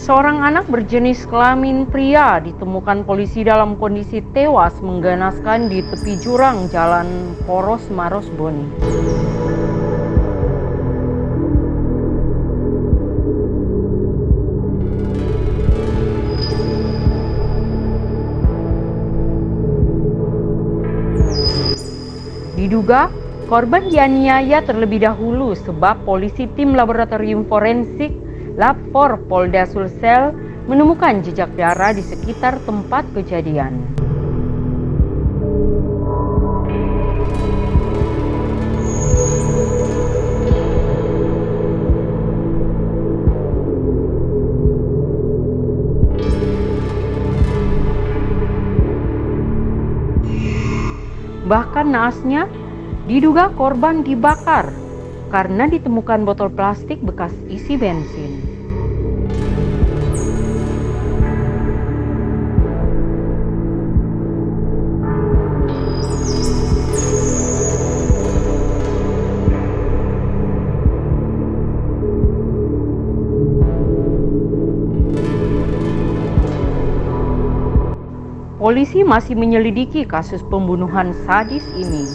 Seorang anak berjenis kelamin pria ditemukan polisi dalam kondisi tewas mengganaskan di tepi jurang Jalan Poros Maros Boni. Diduga korban dianiaya terlebih dahulu sebab polisi tim laboratorium forensik Lab 4 Polda Sulsel menemukan jejak darah di sekitar tempat kejadian. Bahkan naasnya, diduga korban dibakar karena ditemukan botol plastik bekas isi bensin. Polisi masih menyelidiki kasus pembunuhan sadis ini.